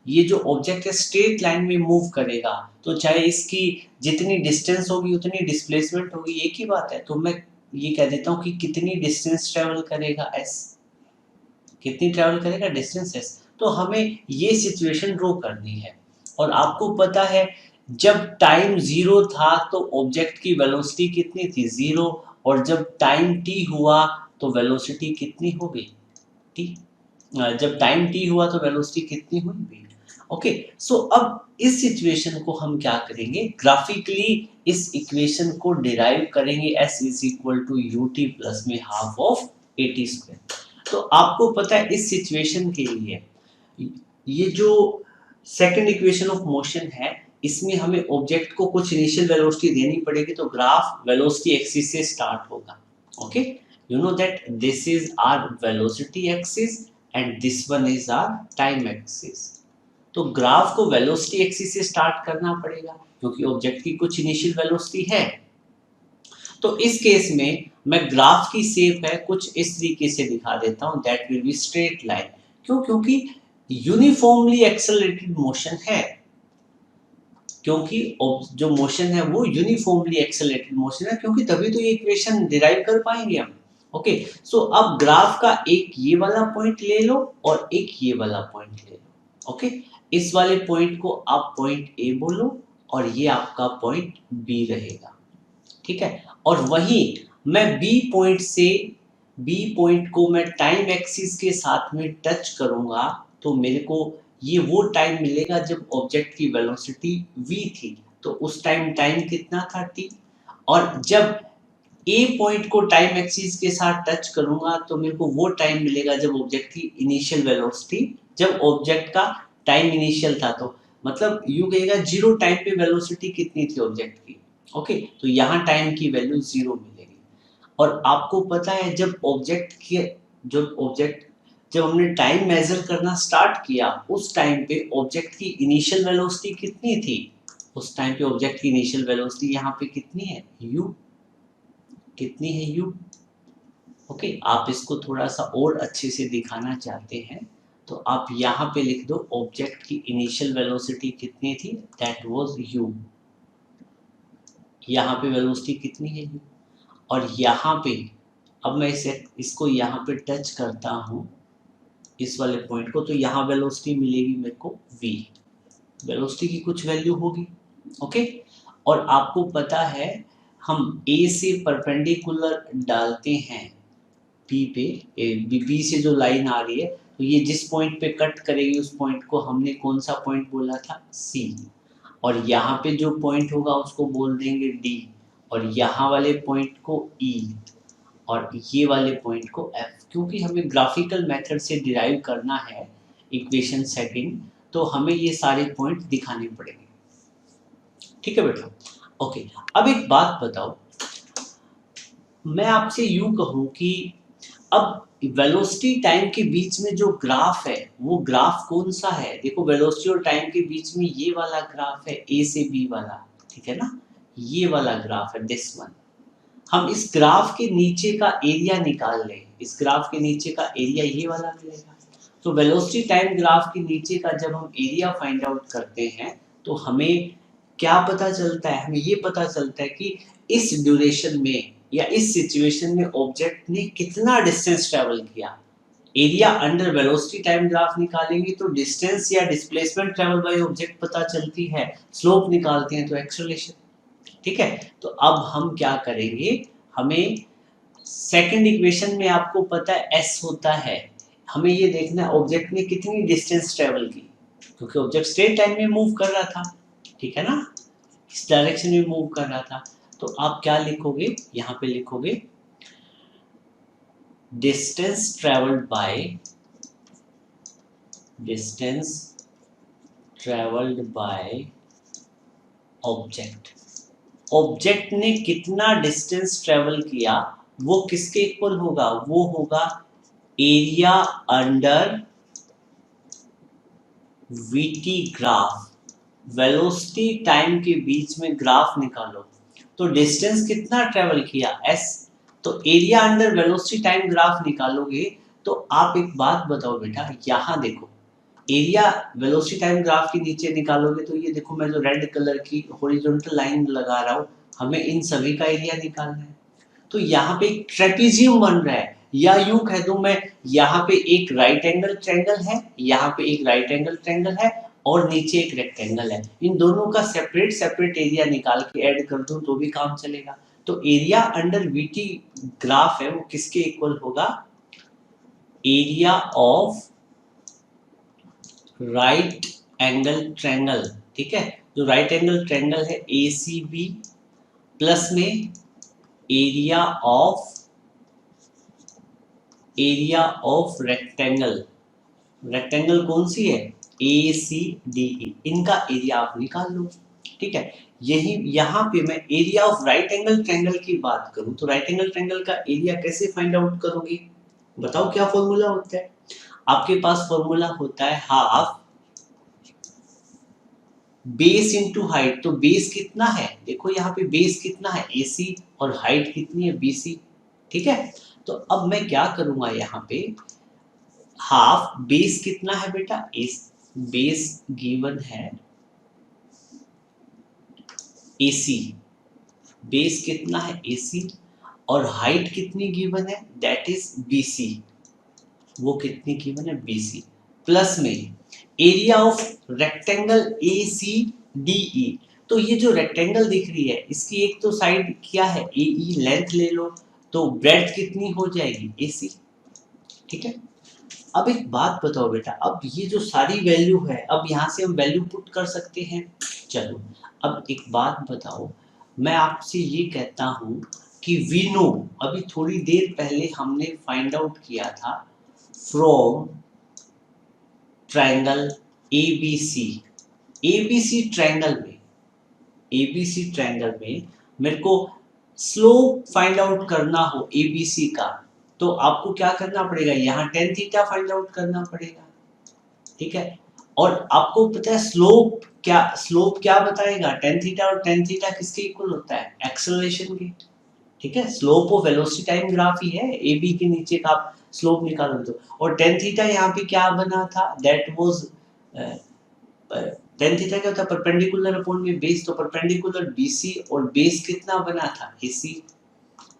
ये जो ऑब्जेक्ट है स्ट्रेट लाइन में मूव करेगा, तो चाहे इसकी जितनी डिस्टेंस होगी उतनी डिस्प्लेसमेंट होगी, एक ही बात है। तो मैं ये कह देता हूँ कि कितनी डिस्टेंस ट्रेवल करेगा s, कितनी ट्रेवल करेगा? Distance s। तो हमें ये सिचुएशन ड्रॉ करनी है, और आपको पता है जब टाइम 0 था तो ऑब्जेक्ट की वेलोसिटी कितनी थी? 0। और जब टाइम t हुआ तो वेलोसिटी कितनी हो गई? t। जब टाइम t हुआ तो वेलोसिटी कितनी हुई? v। ओके, सो अब इस सिचुएशन को हम क्या करेंगे? ग्राफिकली इस इक्वेशन को डिराइव करेंगे, s is equal to u t plus में half of a t square. तो आपको पता है इस सिचुएशन के लिए ये जो सेकंड इक्वेशन ऑफ मोशन है, इसमें हमें ऑब्जेक्ट को कुछ इनिशियल वेलोसिटी देनी पड़ेगी, तो ग्राफ वेलोसिटी एक्सिस से स्टार्ट होगा। Okay, you know that this is our velocity axis and this one is our time axis. तो ग्राफ को वेलोसिटी एक्सिस से स्टार्ट करना पड़ेगा क्योंकि ऑब्जेक्ट की कुछ इनिशियल वेलोसिटी है। तो इस केस में मैं ग्राफ की शेप है कुछ इस तरीके से दिखा देता हूं, that will be straight line. क्यों? क्योंकि यूनिफॉर्मली एक्सेलरेटेड मोशन है, क्योंकि जो मोशन है वो यूनिफॉर्मली एक्सेलरेटेड मोशन है, क्योंकि तभी तो ये इक्वेशन डिराइव कर पाएंगे हम। ओके, सो अब ग्राफ का एक ये वाला पॉइंट ले लो और एक ये वाला पॉइंट ले लो। ओके, इस वाले पॉइंट को आप पॉइंट ए बोलो और ये आपका पॉइंट बी रहेगा। ठीक है, और वहीं मैं बी पॉइंट से बी पॉइंट को मैं टाइम एक्सिस के साथ में टच करूंगा तो मेरे को ये वो टाइम मिलेगा जब ऑब्जेक्ट की वेलोसिटी v थी, तो उस टाइम कितना था t। और जब ए पॉइंट को टाइम एक्सिस के साथ टच करूंगा तो मेरे को वो टाइम मिलेगा जब ऑब्जेक्ट की इनिशियल वेलोसिटी, जब ऑब्जेक्ट का टाइम इनिशियल था, तो मतलब यू कहेगा जीरो टाइम पे वेलोसिटी कितनी थी ऑब्जेक्ट की। ओके, तो यहाँ टाइम की वैल्यू जीरो मिलेगी। और आपको पता है जब हमने टाइम मेजर करना स्टार्ट किया उस टाइम पे ऑब्जेक्ट की इनिशियल वेलोसिटी कितनी थी, उस टाइम पे ऑब्जेक्ट की इनिशियल वेलोसिटी यहाँ पे कितनी है u, कितनी है u। ओके, आप इसको थोड़ा सा और अच्छे से दिखाना चाहते हैं तो आप यहाँ पे लिख दो ऑब्जेक्ट की इनिशियल वेलोसिटी कितनी थी, दैट वाज u। यहाँ पे वेलोसिटी कितनी है u, और यहाँ पे अब मैं इसको यहाँ पे टच करता हूँ इस वाले पॉइंट को, तो यहाँ वेलोसिटी मिलेगी मेरे को v, वेलोसिटी की कुछ वैल्यू होगी। ओके, और आपको पता है हम a से परपेंडिकुलर डालते हैं p पे, b से जो लाइन आ रही है तो ये जिस पॉइंट पे कट करेगी उस पॉइंट को हमने कौन सा पॉइंट बोला था c, और यहाँ पे जो पॉइंट होगा उसको बोल देंगे d, और यहाँ वाले पॉइंट को e, और ये वाले पॉइंट को f। क्योंकि हमें ग्राफिकल मेथड से डिराइव करना है इक्वेशन सेकंड, तो हमें ये सारे पॉइंट दिखाने पड़ेंगे। ठीक है बेटा। ओके, अब एक बात बताओ, मैं आपसे यूं कहूं कि अब वेलोसिटी टाइम के बीच में जो ग्राफ है वो ग्राफ कौन सा है। देखो वेलोसिटी और टाइम के बीच में ये वाला ग्राफ है a से b वाला, ठीक है ना, ये वाला ग्राफ है दिस वन। हम इस ग्राफ के नीचे का एरिया निकाल लें, इस ग्राफ के नीचे का एरिया ये वाला मिलेगा। तो वेलोसिटी टाइम ग्राफ के नीचे का जब हम एरिया फाइंड आउट करते हैं तो हमें क्या पता चलता है, हमें ये पता चलता है कि इस ड्यूरेशन में या इस सिचुएशन में ऑब्जेक्ट ने कितना डिस्टेंस ट्रेवल किया। Area under velocity time graph निकालेंगे तो डिस्टेंस या डिस्प्लेसमेंट ट्रेवल बाय ऑब्जेक्ट पता चलती है, स्लोप निकालते हैं तो एक्सेलरेशन। ठीक है, तो अब हम क्या करेंगे, हमें सेकंड इक्वेशन में आपको पता है s होता है, हमें ये देखना है ऑब्जेक्ट ने कितनी डिस्टेंस ट्रेवल की, क्योंकि ऑब्जेक्ट स्ट्रेट टाइम में मूव कर रहा था, ठीक है ना, इस डायरेक्शन में मूव कर रहा था। तो आप क्या लिखोगे, यहाँ पे लिखोगे distance travelled by object. Object ने कितना डिस्टेंस ट्रेवल किया वो किसके इक्वल होगा, वो होगा area under VT graph. Velocity time के बीच में ग्राफ निकालो तो डिस्टेंस कितना ट्रेवल किया s, तो area under velocity time graph निकालोगे तो आप एक बात बताओ बेटा, यहाँ देखो एरिया वेलोसिटी टाइम ग्राफ के नीचे निकालोगे तो ये देखो मैं जो रेड कलर की हॉरिजॉन्टल लाइन लगा रहा हूँ, हमें इन सभी का एरिया निकालना है। तो यहाँ पे एक ट्रेपीजियम बन रहा है, या यूं कह दूं मैं, यहाँ पे एक राइट एंगल ट्रायंगल है, यहाँ पे एक राइट एंगल ट्रायंगल है और नीचे एक रेक्टेंगल है, इन दोनों का सेपरेट सेपरेट एरिया निकाल के ऐड कर दूं तो भी काम चलेगा। तो एरिया अंडर वीटी ग्राफ है वो किसके इक्वल होगा, area of right angle triangle. ठीक है, जो राइट एंगल ट्रायंगल है ACB प्लस में एरिया ऑफ रेक्टेंगल, रेक्टेंगल कौन सी है ACDE, इनका एरिया आप निकाल लो। ठीक है, यही यहाँ पे मैं area of right angle triangle की बात करूं तो राइट एंगल ट्रायंगल का एरिया कैसे फाइंड आउट करोगे, बताओ क्या फॉर्मूला होता है। आपके पास फॉर्मूला होता है हाफ बेस इंटू हाइट। तो बेस कितना है, देखो यहाँ पे बेस कितना है AC और हाइट कितनी है BC। ठीक है, तो अब मैं क्या करूंगा, यहाँ पे हाफ बेस कितना है बेटा, बेस गिवन है AC, बेस कितना है AC, और हाइट कितनी गिवन है दैट इज BC, वो कितनी गिवन है BC, प्लस में एरिया ऑफ रेक्टेंगल ACDE। तो ये जो रेक्टेंगल दिख रही है इसकी एक तो साइड क्या है AE लेंथ ले लो, तो ब्रेड्थ कितनी हो जाएगी, AC। ठीक है, अब एक बात बताओ बेटा, अब ये जो सारी वैल्यू है, अब यहाँ से हम वैल्यू पुट कर सकते हैं। चलो, अब एक बात बताओ, मैं आपसे ये कहता हूँ कि वी नो, अभी थोड़ी देर पहले हमने फाइंड आउट किया था from triangle ABC। ABC triangle में मेरे को स्लोप फाइंड आउट करना हो ABC का, तो आपको क्या करना पड़ेगा, यहाँ टेन थीटा फाइंड आउट करना पड़ेगा। ठीक है, और आपको पता है स्लोप क्या बताएगा, टेन थीटा, और टेन थीटा किसके इक्वल होता है, एक्सेलरेशन के। ठीक है, slope of velocity time graph ही है, ए बी के नीचे का आप स्लोप निकालो तो, और टेन थीटा यहाँ पे क्या बना था, दैट वाज टेन थीटा क्या होता है, परपेंडिकुलर अपॉन में बेस, तो परपेंडिकुलर BC और बेस कितना बना था, AC,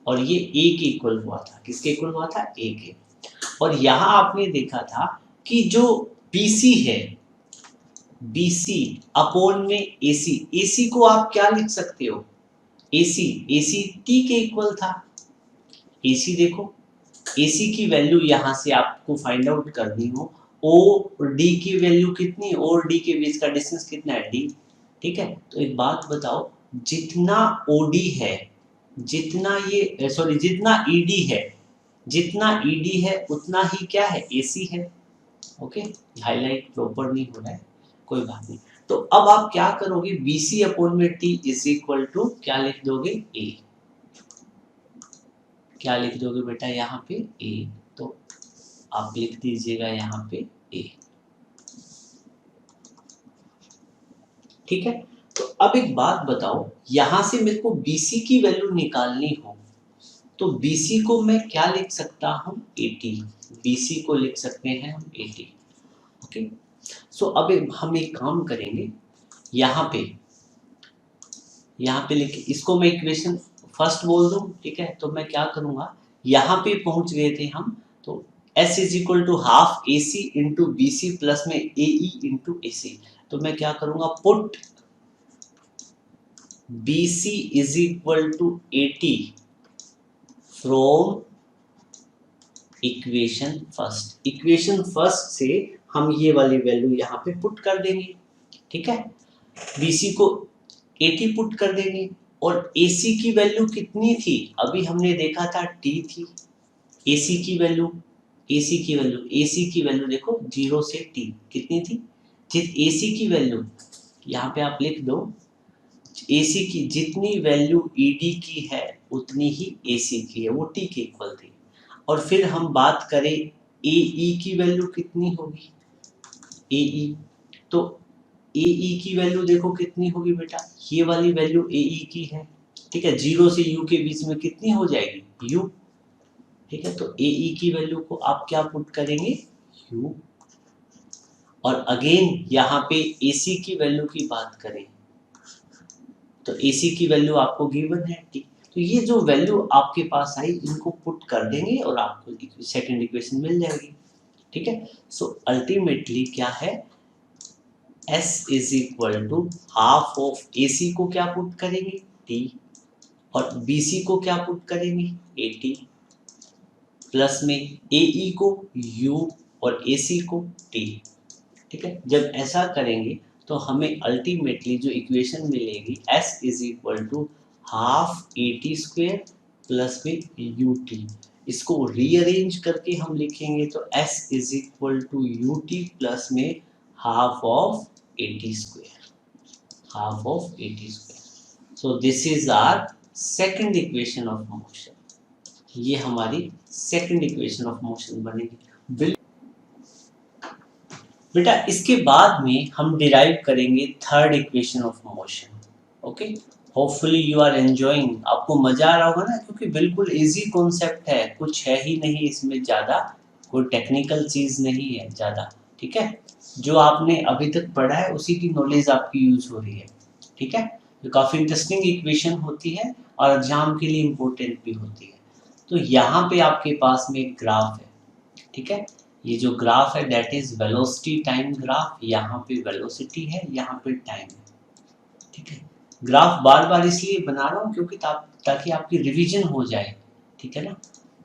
और ये A के इक्वल हुआ था, किसके इक्वल हुआ था, A के। और यहाँ आपने देखा था कि जो BC है, BC अपॉन में AC को आप क्या लिख सकते हो, AC T के इक्वल था। AC देखो, AC की वैल्यू यहाँ से आपको फाइंड आउट करनी हो, O और D की वैल्यू कितनी, O और D के बीच का डिस्टेंस कितना है, D। ठीक है, तो एक बात बताओ, जितना OD है, जितना ये सॉरी जितना ED है, जितना ED है उतना ही क्या है, AC है। ओके, हाईलाइट प्रॉपर नहीं हो रहा है, कोई बात नहीं। तो अब आप क्या करोगे, BC अपॉन में T इज इक्वल टू क्या लिख दोगे, A। क्या लिख दोगे बेटा यहाँ पे, A। तो आप लिख दीजिएगा यहाँ पे A। ठीक है, तो अब एक बात बताओ, यहां से मेरे को BC की वैल्यू निकालनी हो, तो BC को मैं क्या लिख सकता हूँ, 80। BC को लिख सकते हैं हम 80। ओके, सो अब हम एक काम करेंगे, यहाँ पे लिख, इसको मैं इक्वेशन फर्स्ट बोल दूं। ठीक है, तो मैं क्या करूंगा, यहाँ पे पहुंच गए थे हम, तो S is equal to half AC into BC plus में AE इंटू AC। तो मैं क्या करूंगा, put BC is equal to 80 from equation first से हम ये वाली वैल्यू यहाँ पे पुट कर देंगे। ठीक है, BC को 80 पुट कर देंगे, और AC की वैल्यू कितनी थी, अभी हमने देखा था T थी। AC की वैल्यू देखो 0 से T कितनी थी, AC की वैल्यू यहाँ पे आप लिख दो, AC की जितनी वैल्यू ED की है उतनी ही AC की है, वो T के इक्वल थी। और फिर हम बात करें AE की वैल्यू कितनी होगी, AE, तो AE की वैल्यू देखो कितनी होगी बेटा, ये वाली वैल्यू AE की है। ठीक है, 0 से U के बीच में कितनी हो जाएगी, U। ठीक है, तो AE की वैल्यू को आप क्या पुट करेंगे, U। और अगेन यहाँ पे AC की वैल्यू की बात करें, तो AC की वैल्यू आपको गिवन है T। तो ये जो वैल्यू आपके पास आई, इनको पुट कर देंगे और आपको सेकंड इक्वेशन मिल जाएगी। ठीक है, सो अल्टीमेटली क्या है, S is equal to half of AC को क्या पुट करेंगे, T, और BC को क्या पुट करेंगे, 80, प्लस में AE को U और AC को T। ठीक है, जब ऐसा करेंगे तो हमें अल्टीमेटली जो इक्वेशन मिलेगी, S is equal to half AT square plus में UT। इसको रीअरेंज करके हम लिखेंगे तो S is equal to UT plus में half of AT square, half of AT square. So this is our second equation of motion, ये हमारी second equation of motion बनेगी। बेटा इसके बाद में हम डिराइव करेंगे third equation of motion. Okay, hopefully you are enjoying, आपको मजा आ रहा होगा ना, क्योंकि बिल्कुल इजी कॉन्सेप्ट है, कुछ है ही नहीं इसमें ज़्यादा, कोई टेक्निकल चीज़ नहीं है ज़्यादा। ठीक है, जो आपने अभी तक पढ़ा है उसी की नॉलेज आपकी यूज हो रही है। ठीक है, जो काफ़ी इंटरेस्टिंग इक्वेशन होती है और एग्जाम के लिए इम्पोर्टेंट भी होती है। तो यहाँ पे आपके पास में एक ग्राफ है। ठीक है, ये जो ग्राफ है that is velocity time graph, यहाँ पे वेलोसिटी है, यहाँ पे टाइम है। ठीक है, ग्राफ बार बार इसलिए बना रहा हूँ क्योंकि ताकि आपकी रिवीजन हो जाए। ठीक है ना,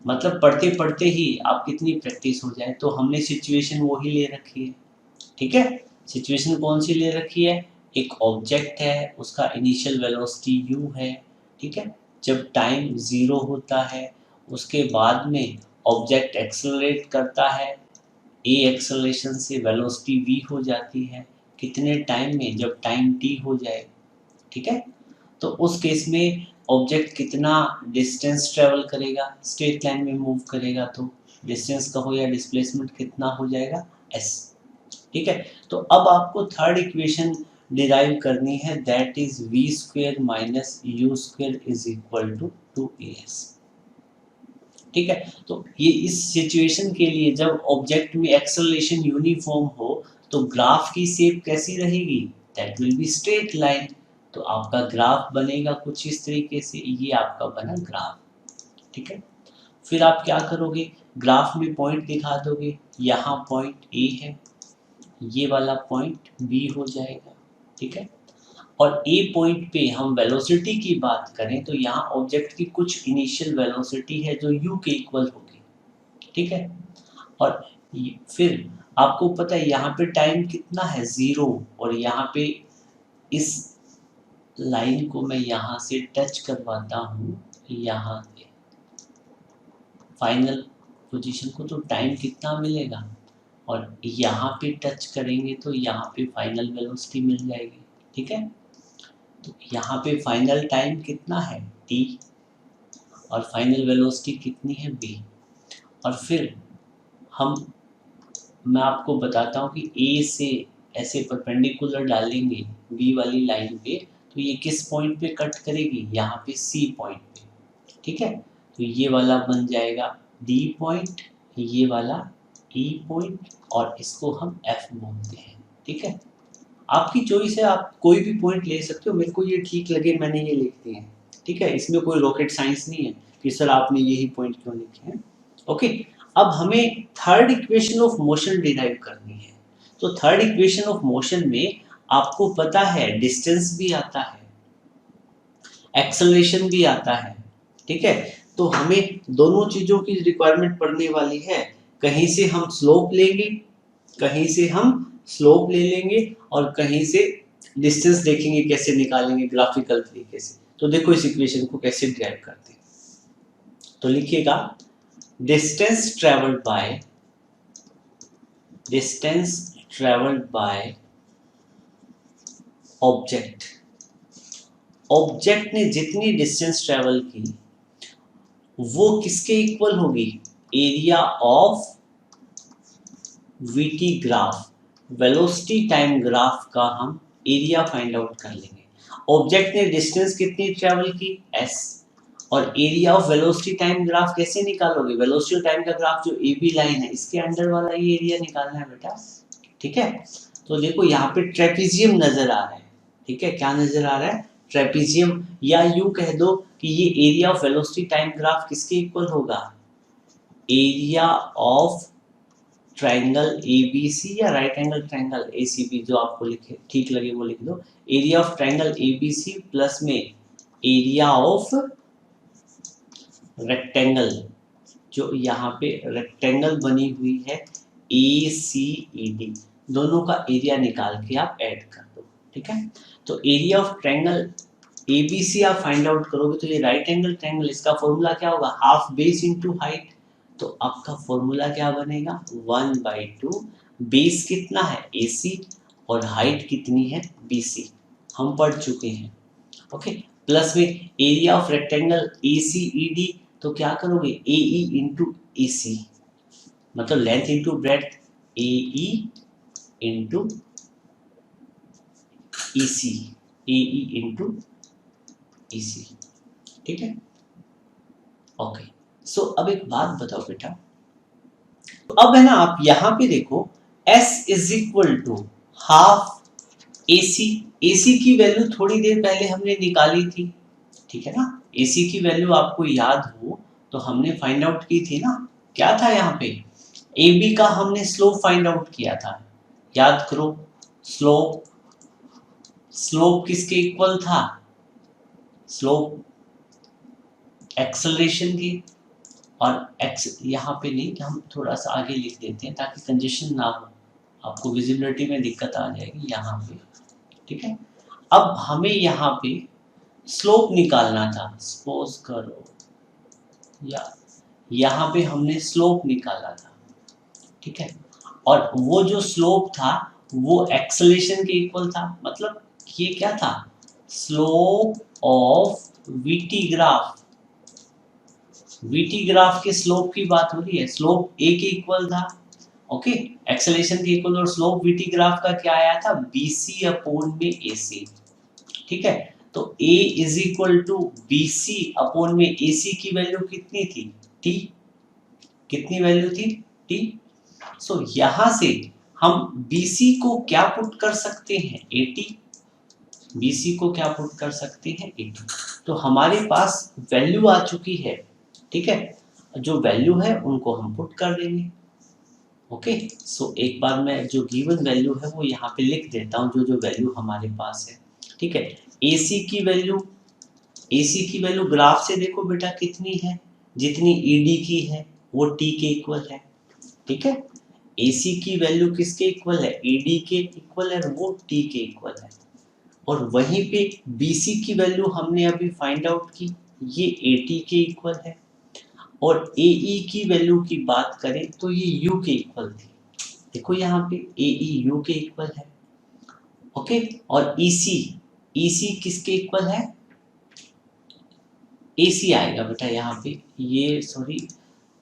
मतलब पढ़ते पढ़ते ही आप कितनी प्रैक्टिस हो जाए। तो हमने सिचुएशन वही ले रखी है, ठीक है। सिचुएशन कौन सी ले रखी है, एक ऑब्जेक्ट है, उसका इनिशियल वेलोसिटी u है, ठीक है। जब टाइम 0 होता है उसके बाद में ऑब्जेक्ट एक्सेलरेट करता है, a एक्सेलरेशन से वेलोसिटी v हो जाती है, कितने टाइम में, जब टाइम t हो जाए, ठीक है। तो उस केस में ऑब्जेक्ट कितना डिस्टेंस ट्रेवल करेगा, स्ट्रेट लाइन में मूव करेगा तो डिस्टेंस कहो या डिस्प्लेसमेंट कितना हो जाएगा, s, ठीक है। तो अब आपको थर्ड इक्वेशन डिराइव करनी है, that is v square minus u square is equal to 2as, ठीक है। तो ये इस सिचुएशन के लिए जब ऑब्जेक्ट में एक्सेलरेशन यूनिफॉर्म हो तो ग्राफ की शेप कैसी रहेगी, that will be straight line. तो आपका ग्राफ बनेगा कुछ इस तरीके से, ये आपका बना ग्राफ, ठीक है। फिर आप क्या करोगे, ग्राफ में पॉइंट दिखा दोगे, यहाँ पॉइंट ए है, ये वाला पॉइंट बी हो जाएगा, ठीक है। और ए पॉइंट पे हम वेलोसिटी की बात करें तो यहाँ ऑब्जेक्ट की कुछ इनिशियल वेलोसिटी है जो u के इक्वल होगी, ठीक है। और फिर आपको पता है यहाँ पे टाइम कितना है 0, और यहाँ पे इस लाइन को मैं यहाँ से टच करवाता हूँ, यहाँ से फाइनल पोजीशन को, तो टाइम कितना मिलेगा, और यहाँ पे टच करेंगे तो यहाँ पे फाइनल वेलोसिटी मिल जाएगी, ठीक है। तो यहाँ पे फाइनल टाइम कितना है t, और फाइनल वेलोसिटी कितनी है v। और फिर मैं आपको बताता हूँ कि a से ऐसे परपेंडिकुलर डालेंगे v वाली लाइन पे, तो ये किस पॉइंट पे कट करेगी, यहाँ पे c पॉइंट पे, ठीक है। तो ये वाला बन जाएगा d पॉइंट, ये वाला e पॉइंट, और इसको हम f बोलते हैं, ठीक है। आपकी चॉइस है, आप कोई भी पॉइंट ले सकते हो, मेरे को ये ठीक लगे मैंने ये लिख दिए हैं, ठीक है। इसमें कोई रॉकेट साइंस नहीं है कि सर आपने यही पॉइंट क्यों लिखे हैं, ओके। अब हमें third equation of motion derive करनी है। तो थर्ड इक्वेशन ऑफ मोशन में आपको पता है डिस्टेंस भी आता है, एक्सेलरेशन भी आता है, ठीक है। तो हमें दोनों चीजों की रिक्वायरमेंट पड़ने वाली है, कहीं से हम स्लोप लेंगे, कहीं से हम स्लोप ले लेंगे, और कहीं से डिस्टेंस देखेंगे कैसे निकालेंगे ग्राफिकल तरीके से। तो देखो इस इक्वेशन को कैसे ड्राइव करते हैं, तो लिखिएगा डिस्टेंस ट्रेवल्ड बाय ऑब्जेक्ट ने जितनी डिस्टेंस ट्रेवल की वो किसके इक्वल होगी, area of VT graph, velocity time graph का हम एरिया फाइंड आउट कर लेंगे। ऑब्जेक्ट ने डिस्टेंस कितनी ट्रेवल की s, और area of velocity time graph कैसे निकालोगे, वेलोसिटी टाइम का ग्राफ जो ए बी लाइन है इसके अंडर वाला ये एरिया निकालना है बेटा, ठीक है। तो देखो यहाँ पे ट्रेपीजियम नजर आ रहा है, ठीक है, क्या नजर आ रहा है, ट्रेपीजियम, या यूं कह दो कि ये area of velocity time graph किसके इक्वल होगा, एरिया ऑफ ट्राइंगल ABC या राइट एंगल ट्राइंगल ACB, जो आपको लिखे ठीक लगे वो लिख दो, area of triangle ABC plus में एरिया ऑफ रेक्टेंगल, जो यहाँ पे रेक्टेंगल बनी हुई है ACED, दोनों का एरिया निकाल के आप ऐड कर दो, ठीक है। तो एरिया ऑफ ट्राइंगल ABC आप फाइंड आउट करोगे तो ये राइट एंगल ट्राइंगल, इसका फॉर्मूला क्या होगा, हाफ बेस इनटू हाइट। तो आपका फॉर्मूला क्या बनेगा 1/2, बेस कितना है AC और हाइट कितनी है BC, हम पढ़ चुके हैं, ओके। प्लस में एरिया ऑफ रेक्टेंगल ACED, तो क्या करोगे AE इंटू AC, मतलब length into breadth, AE into EC, AE into EC, ठीक है, ओके। सो अब एक बात बताओ बेटा, तो अब है ना आप यहां पे देखो S is equal to half AC, AC की वैल्यू थोड़ी देर पहले हमने निकाली थी, ठीक है ना। AC की वैल्यू आपको याद हो तो हमने फाइंड आउट की थी ना, क्या था यहाँ पे AB का हमने स्लोप फाइंड आउट किया था, याद करो। स्लोप किसके इक्वल था, स्लोप एक्सेलरेशन की, और एक्स यहाँ पे नहीं, हम थोड़ा सा आगे लिख देते हैं ताकि कंजेशन ना हो, आपको विजिबिलिटी में दिक्कत आ जाएगी यहाँ पे, ठीक है। अब हमें यहाँ पे स्लोप निकालना था, सपोज करो या यहाँ पे हमने स्लोप निकाला था, ठीक है। और वो जो स्लोप था वो एक्सेलेरेशन के इक्वल था, मतलब ये क्या था, slope of VT graph. VT graph के स्लोप की बात हो रही है, स्लोप ए के इक्वल था, ओके, एक्सेलेरेशन के इक्वल, और स्लोप वीटी ग्राफ का क्या आया था, बीसी अपॉन में एसी, ठीक है। तो a is equal to B C upon में ए सी की वैल्यू कितनी थी, टी, कितनी वैल्यू थी, टी। सो यहां से हम BC को क्या पुट कर सकते हैं, 80, BC को क्या पुट कर सकते हैं, 80। तो हमारे पास वैल्यू आ चुकी है, ठीक है, जो वैल्यू है उनको हम पुट कर देंगे, ओके। सो एक बार मैं जो गिवन वैल्यू है वो यहाँ पे लिख देता हूँ, जो जो वैल्यू हमारे पास है, ठीक है। AC की वैल्यू, AC की वैल्यू ग्राफ से देखो बेटा कितनी है, जितनी ED की है वो T के इक्वल है, ठीक है। AC की वैल्यू किसके इक्वल है, ED के इक्वल है, वो T के इक्वल है। और वहीं पे BC की वैल्यू हमने अभी फाइंड आउट की, ये AT के इक्वल है। और AE की वैल्यू की बात करें तो ये U के इक्वल थी, देखो यहाँ पे AE U के इक्वल है, ओके। और EC किसके इक्वल है, AC आएगा बेटा यहाँ पे, ये सॉरी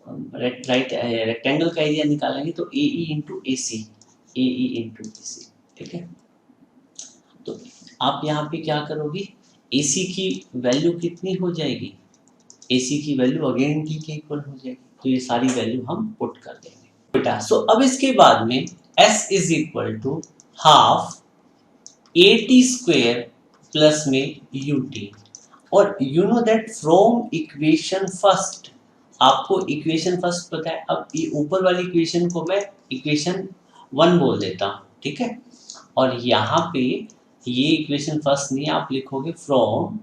राइट रेक्टेंगल का एरिया निकालेंगे तो AE into AC, AE into AC, ठीक है। तो आप यहाँ पे क्या करोगे, AC की वैल्यू कितनी हो जाएगी, AC की वैल्यू अगेन T के इक्वल हो जाएगी, तो ये सारी वैल्यू हम पुट कर देंगे बेटा। सो अब इसके बाद में S is equal to half AT square plus में UT। और you know that from equation first, आपको इक्वेशन फर्स्ट पता है, अब ये ऊपर वाली इक्वेशन को मैं इक्वेशन 1 बोल देता हूँ, ठीक है। और यहाँ पे ये इक्वेशन फर्स्ट नहीं, आप लिखोगे from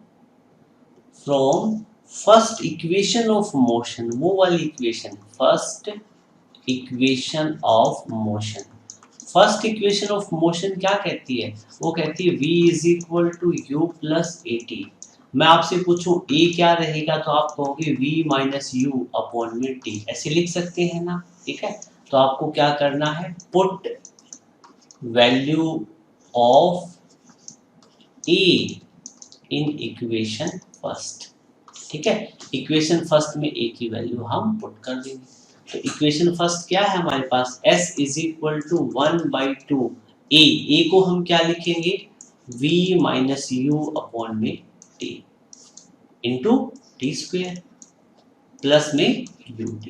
first equation of motion, वो वाली equation, first equation of motion. First equation of motion क्या कहती है, वो कहती है v is equal to u plus a t. मैं आपसे पूछूं a क्या रहेगा तो आप कहोगे v माइनस यू अपॉन में t, ऐसे लिख सकते हैं ना, ठीक है। तो आपको क्या करना है, put value of a in equation first, ठीक है। इक्वेशन फर्स्ट में a की वैल्यू हम पुट कर देंगे। तो इक्वेशन फर्स्ट क्या है हमारे पास, s is equal to 1/2 a को हम क्या लिखेंगे, v माइनस यू अपॉन में t into t square plus में ut,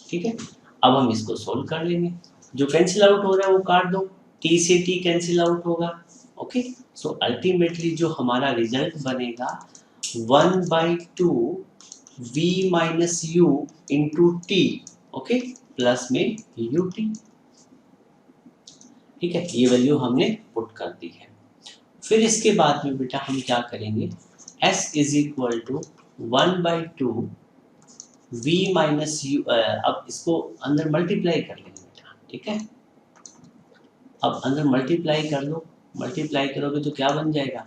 ठीक है। अब हम इसको सोल्व कर लेंगे, जो कैंसिल आउट हो रहा है वो काट दो, t से t कैंसिल आउट होगा, ओके। सो अल्टीमेटली जो हमारा रिजल्ट बनेगा 1/2 v minus u into T, okay, plus में ut, ठीक है। ये वैल्यू हमने पुट कर दी है। फिर इसके बाद में बेटा हम क्या करेंगे, s is equal to 1/2 v minus u, अब इसको अंदर मल्टीप्लाई कर लेंगे बेटा, ठीक है। अब अंदर मल्टीप्लाई कर लो, मल्टीप्लाई करोगे तो क्या बन जाएगा,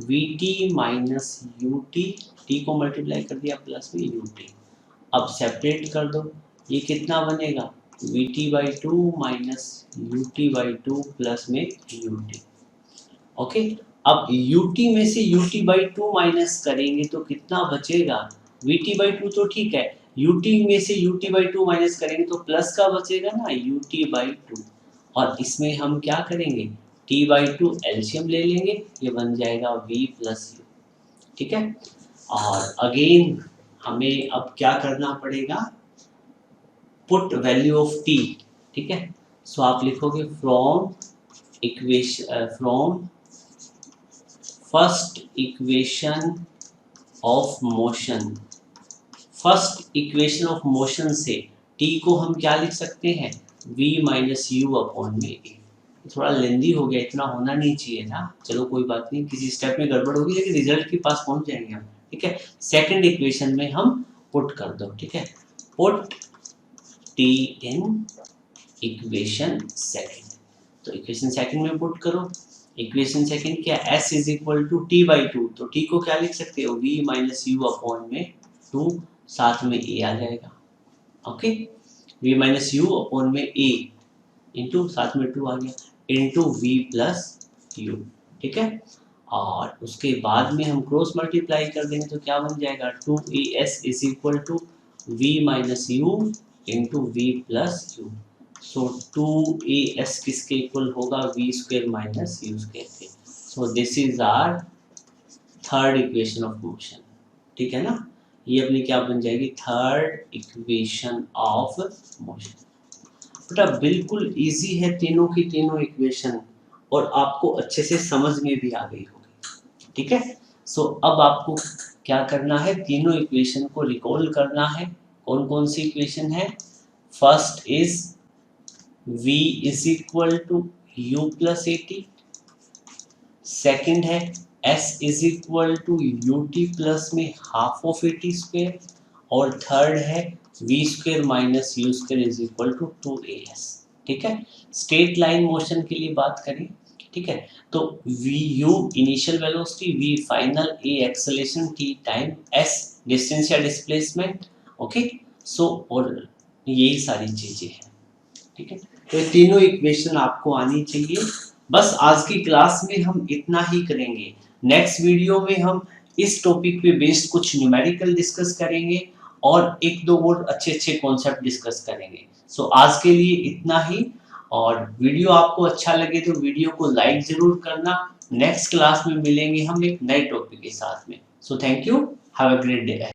vt माइनस ut, t को मल्टीप्लाई कर दिया प्लस में ut। अब सेपरेट कर दो, ये कितना बनेगा, vt/2 माइनस ut/2 प्लस में ut, ओके। अब ut में से ut/2 माइनस करेंगे तो कितना बचेगा, vt/2 तो ठीक है, ut में से ut/2 माइनस करेंगे तो प्लस का बचेगा ना, ut/2। और इसमें हम क्या करेंगे, t/2 एलसीएम ले लेंगे, ये बन जाएगा v प्लस u, ठीक है। और अगेन हमें अब क्या करना पड़ेगा, पुट वैल्यू ऑफ t, ठीक है। सो आप लिखोगे from equation, from first equation of motion, first equation of motion से t को हम क्या लिख सकते हैं, v माइनस यू अपॉन में a। थोड़ा लेंदी हो गया, इतना होना नहीं चाहिए था, चलो कोई बात नहीं, किसी स्टेप में गड़बड़ होगी लेकिन रिजल्ट के पास पहुंच जाएंगे हम, ठीक है। सेकंड इक्वेशन में हम पुट कर दो, ठीक है। Put t in equation second. तो इक्वेशन सेकंड में पुट करो। इक्वेशन सेकंड क्या, s is equal to t by two, तो t को क्या लिख सकते हो, v माइनस यू अपॉन में 2, साथ में a आ जाएगा। Okay, v minus u upon में a इंटू साथ में 2 आ गया, इंटू v प्लस यू। ठीक है, और उसके बाद में हम क्रॉस मल्टीप्लाई कर देंगे तो क्या बन जाएगा, 2as is equal to v minus u into v plus u. So 2as किसके इक्वल होगा, v square minus u square के। So this is our third equation of motion. ठीक है ना, ये अपनी क्या बन जाएगी, थर्ड इक्वेशन ऑफ मोशन। बेटा बिल्कुल इजी है तीनों की तीनों इक्वेशन, और आपको अच्छे से समझ में भी आ गई होगी। ठीक है, सो अब आपको क्या करना है, तीनों इक्वेशन को रिकॉल करना है। कौन कौन सी इक्वेशन है, first is v is equal to u plus a t, second है s is equal to u t plus में half of a t square, और थर्ड है v square minus u square is equal to 2as। ठीक है, straight line motion के लिए बात करें, ठीक है, तो v u initial velocity, v final, a acceleration, t time, s distance या डिस्प्लेसमेंट। ओके, सो और यही सारी चीजें हैं। ठीक है, तो ये तीनों इक्वेशन आपको आनी चाहिए। बस आज की क्लास में हम इतना ही करेंगे। नेक्स्ट वीडियो में हम इस टॉपिक पे बेस्ड कुछ न्यूमेरिकल डिस्कस करेंगे और एक दो और अच्छे अच्छे कॉन्सेप्ट डिस्कस करेंगे। सो आज के लिए इतना ही, और वीडियो आपको अच्छा लगे तो वीडियो को लाइक जरूर करना। नेक्स्ट क्लास में मिलेंगे हम एक नए टॉपिक के साथ में। So thank you, have a great day.